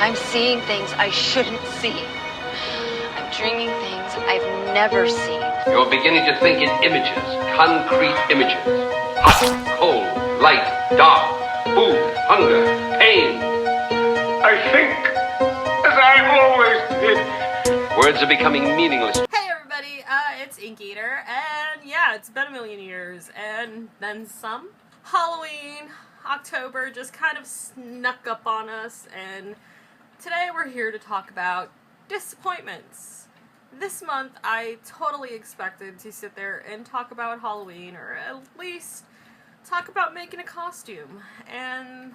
I'm seeing things I shouldn't see. I'm dreaming things I've never seen. You're beginning to think in images, concrete images. Hot, cold, light, dark, food, hunger, pain. I think as I always did. Words are becoming meaningless. Hey everybody, it's Inkeater, and yeah, it's been a million years, and then some. Halloween, October just kind of snuck up on us, and today we're here to talk about disappointments. This month I totally expected to sit there and talk about Halloween, or at least talk about making a costume, and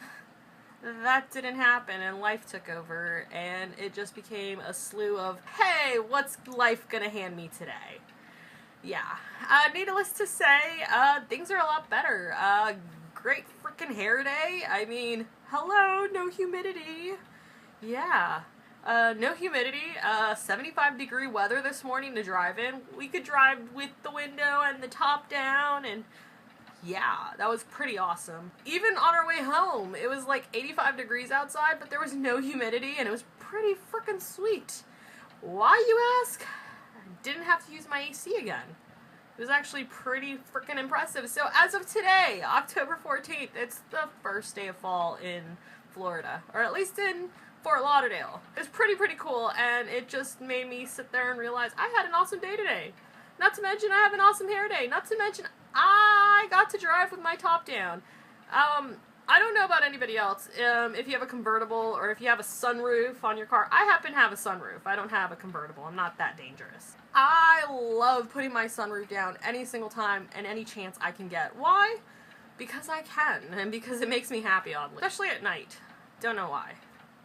that didn't happen, and life took over, and it just became a slew of, hey, what's life gonna hand me today? Yeah, needless to say, things are a lot better. Great freaking hair day. I mean, hello, no humidity. Yeah, no humidity, 75-degree weather this morning to drive in. We could drive with the window and the top down, and yeah, that was pretty awesome. Even on our way home, it was like 85 degrees outside, but there was no humidity, and it was pretty freaking sweet. Why, you ask? I didn't have to use my AC again. It was actually pretty freaking impressive. So as of today, October 14th, it's the first day of fall in Florida, or at least in Fort Lauderdale. It's pretty cool, and it just made me sit there and realize I had an awesome day today. Not to mention I have an awesome hair day. Not to mention I got to drive with my top down. I don't know about anybody else, if you have a convertible or if you have a sunroof on your car. I happen to have a sunroof. I don't have a convertible. I'm not that dangerous. I love putting my sunroof down any single time and any chance I can get. Why? Because I can, and because it makes me happy, oddly. Especially at night. Don't know why.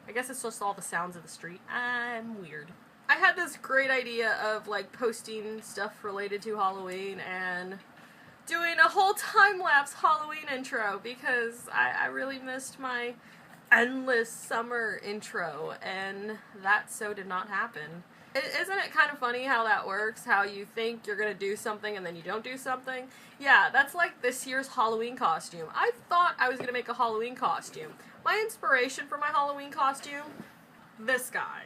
I guess it's just all the sounds of the street. I'm weird. I had this great idea of like posting stuff related to Halloween and doing a whole time-lapse Halloween intro because I really missed my endless summer intro, and that so did not happen. Isn't it kind of funny how that works? How you think you're gonna do something and then you don't do something? Yeah, that's like this year's Halloween costume. I thought I was gonna make a Halloween costume. My inspiration for my Halloween costume? This guy.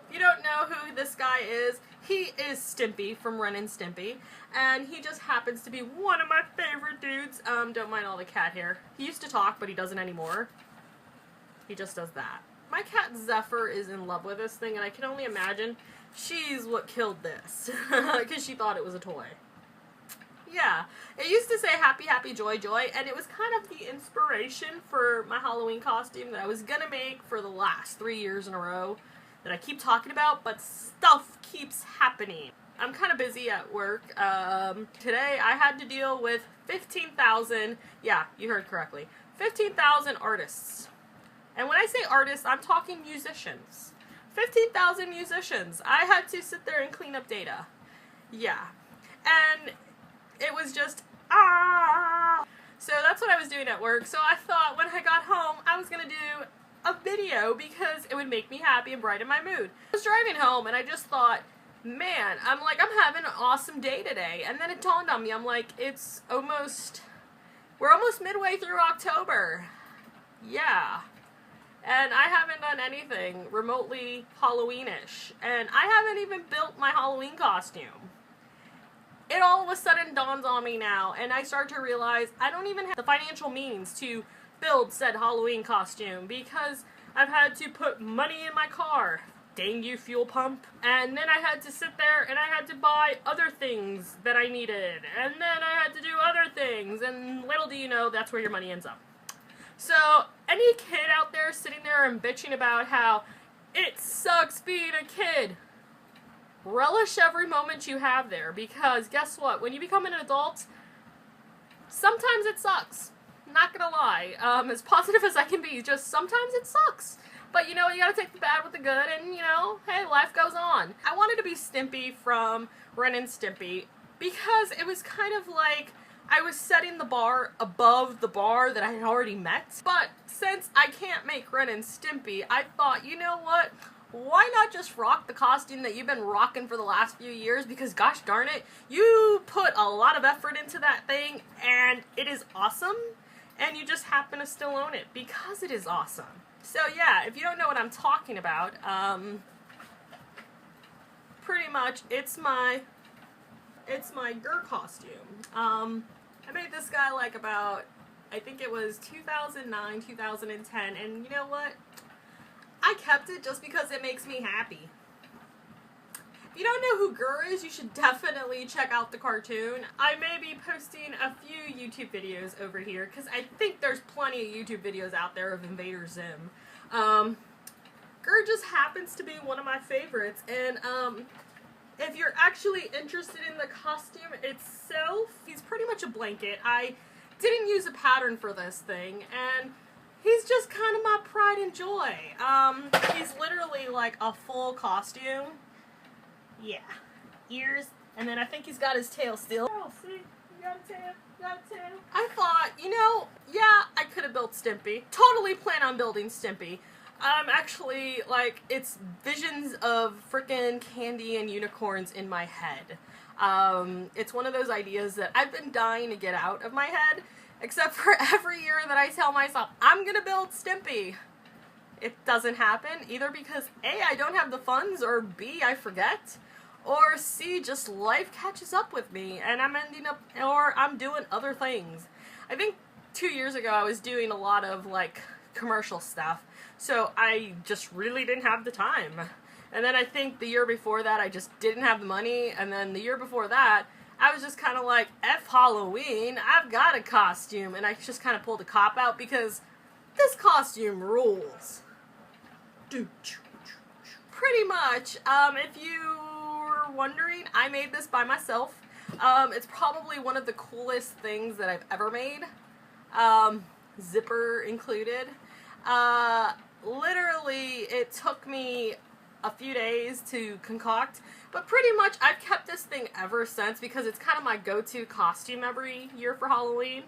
If you don't know who this guy is, he is Stimpy from Ren and Stimpy, and he just happens to be one of my favorite dudes. Don't mind all the cat hair. He used to talk, but he doesn't anymore. He just does that. My cat Zephyr is in love with this thing, and I can only imagine she's what killed this, because she thought it was a toy. Yeah, it used to say happy, happy, joy, joy, and it was kind of the inspiration for my Halloween costume that I was gonna make for the last 3 years in a row that I keep talking about, but stuff keeps happening. I'm kind of busy at work. Today I had to deal with 15,000, yeah, you heard correctly, 15,000 artists. And when I say artists, I'm talking musicians. 15,000 musicians. I had to sit there and clean up data. Yeah. And it was just, So that's what I was doing at work. So I thought when I got home, I was going to do a video because it would make me happy and brighten my mood. I was driving home and I just thought, man, I'm having an awesome day today. And then it dawned on me, I'm like, we're almost midway through October. Yeah. And I haven't done anything remotely Halloween-ish. And I haven't even built my Halloween costume. It all of a sudden dawns on me now, and I start to realize I don't even have the financial means to build said Halloween costume because I've had to put money in my car. Dang you, fuel pump. And then I had to sit there and I had to buy other things that I needed. And then I had to do other things. And little do you know, that's where your money ends up. So, any kid out there sitting there and bitching about how it sucks being a kid, relish every moment you have there, because guess what? When you become an adult, sometimes it sucks. Not gonna lie. As positive as I can be, just sometimes it sucks. But you know, you gotta take the bad with the good, and you know, hey, life goes on. I wanted to be Stimpy from Ren and Stimpy because it was kind of like I was setting the bar above the bar that I had already met. But since I can't make Ren and Stimpy, I thought, you know what? Why not just rock the costume that you've been rocking for the last few years? Because gosh darn it, you put a lot of effort into that thing, and it is awesome. and you just happen to still own it because it is awesome. So yeah, if you don't know what I'm talking about, pretty much it's my Gur costume. I made this guy like about, I think it was 2009, 2010, and you know what? I kept it just because it makes me happy. If you don't know who Gur is, you should definitely check out the cartoon. I may be posting a few YouTube videos over here, because I think there's plenty of YouTube videos out there of Invader Zim. Gur just happens to be one of my favorites, and if you're actually interested in the costume itself, he's pretty much a blanket. I didn't use a pattern for this thing, and he's just kind of my pride and joy. He's literally like a full costume. Yeah. Ears, and then I think he's got his tail still. Oh, see? You got a tail, you got a tail. I thought, you know, yeah, I could have built Stimpy. Totally plan on building Stimpy. Actually, like, it's visions of frickin' candy and unicorns in my head. It's one of those ideas that I've been dying to get out of my head, except for every year that I tell myself, I'm gonna build Stimpy. It doesn't happen, either because A, I don't have the funds, or B, I forget, or C, just life catches up with me, and I'm ending up, or I'm doing other things. I think 2 years ago I was doing a lot of, like, commercial stuff, so I just really didn't have the time. And then I think the year before that I just didn't have the money, and then the year before that I was just kind of like, F Halloween, I've got a costume, and I just kind of pulled a cop out because this costume rules. Pretty much, if you're wondering, I made this by myself. It's probably one of the coolest things that I've ever made, zipper included. Literally, it took me a few days to concoct, but pretty much I've kept this thing ever since because it's kind of my go-to costume every year for Halloween.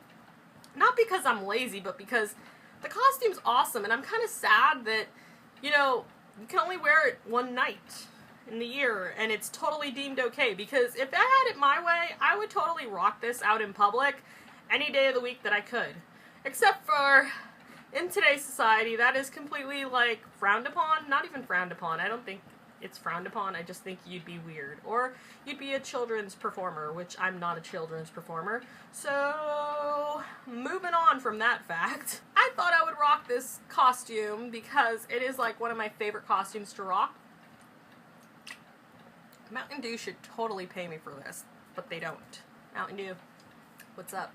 Not because I'm lazy, but because the costume's awesome, and I'm kind of sad that, you know, you can only wear it one night in the year, and it's totally deemed okay, because if I had it my way, I would totally rock this out in public any day of the week that I could. Except for, in today's society, that is completely, like, frowned upon. Not even frowned upon. I don't think it's frowned upon. I just think you'd be weird. Or you'd be a children's performer, which I'm not a children's performer. So, moving on from that fact, I thought I would rock this costume because it is, like, one of my favorite costumes to rock. Mountain Dew should totally pay me for this, but they don't. Mountain Dew, what's up?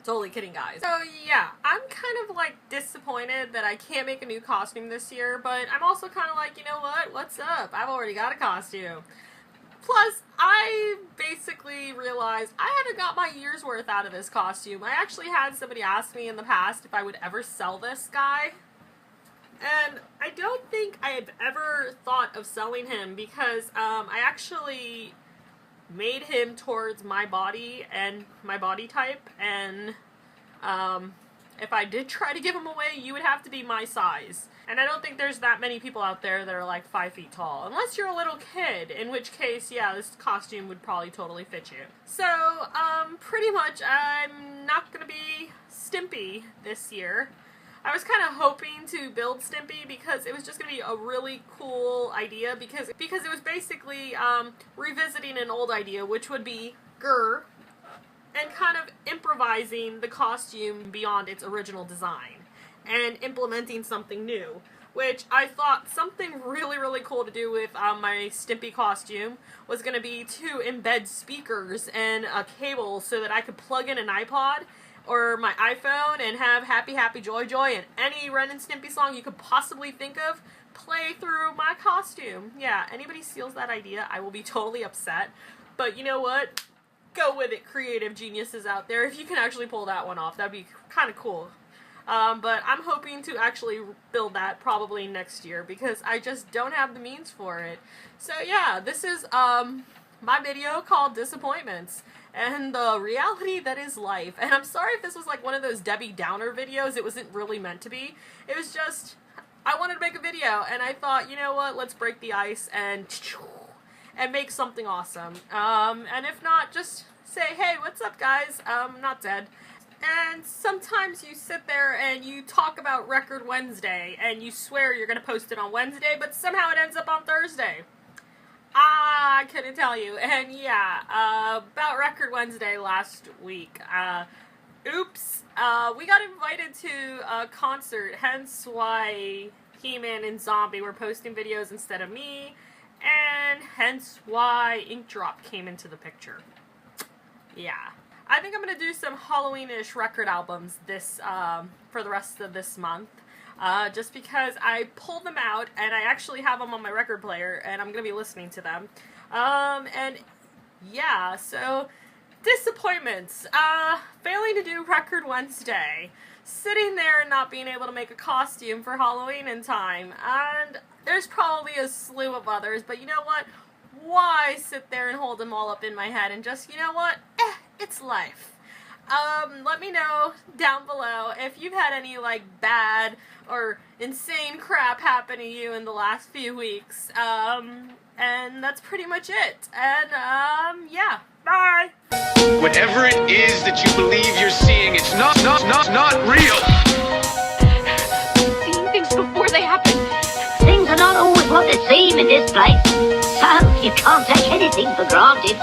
Totally kidding, guys. So yeah, I'm kind of like disappointed that I can't make a new costume this year, but I'm also kind of like, you know what? What's up? I've already got a costume. Plus, I basically realized I haven't got my year's worth out of this costume. I actually had somebody ask me in the past if I would ever sell this guy, and I don't think I have ever thought of selling him because I actually made him towards my body and my body type, and if I did try to give him away, you would have to be my size. And I don't think there's that many people out there that are like 5 feet tall, unless you're a little kid, in which case, yeah, this costume would probably totally fit you. So, pretty much, I'm not gonna be Stimpy this year. I was kind of hoping to build Stimpy because it was just going to be a really cool idea because it was basically revisiting an old idea, which would be Gur, and kind of improvising the costume beyond its original design and implementing something new, which I thought something really, really cool to do with my Stimpy costume was going to be to embed speakers and a cable so that I could plug in an iPod or my iPhone and have Happy Happy Joy Joy and any Ren and Stimpy song you could possibly think of play through my costume. Yeah, anybody steals that idea, I will be totally upset. But you know what? Go with it, creative geniuses out there. If you can actually pull that one off, that'd be kind of cool. But I'm hoping to actually build that probably next year because I just don't have the means for it. So yeah, this is my video called Disappointments and the reality that is life. And I'm sorry if this was like one of those Debbie Downer videos. It wasn't really meant to be. It was just, I wanted to make a video and I thought, you know what, let's break the ice and make something awesome. And if not, just say, hey, what's up guys? I'm not dead. And sometimes you sit there and you talk about Record Wednesday and you swear you're going to post it on Wednesday, but somehow it ends up on Thursday. I couldn't tell you. And yeah, about Record Wednesday last week. Oops. We got invited to a concert, hence why He-Man and Zombie were posting videos instead of me, and hence why Ink Drop came into the picture. Yeah. I think I'm going to do some Halloween-ish record albums this, for the rest of this month. Just because I pulled them out, and I actually have them on my record player, and I'm going to be listening to them. And yeah, so disappointments. Failing to do Record Wednesday. Sitting there and not being able to make a costume for Halloween in time. And there's probably a slew of others, but you know what? Why sit there and hold them all up in my head and just, you know what? It's life. Let me know down below if you've had any, like, bad or insane crap happen to you in the last few weeks. And that's pretty much it. And, yeah. Bye! Whatever it is that you believe you're seeing, it's not real. Seeing things before they happen. Things are not always what they seem in this place, so you can't take anything for granted.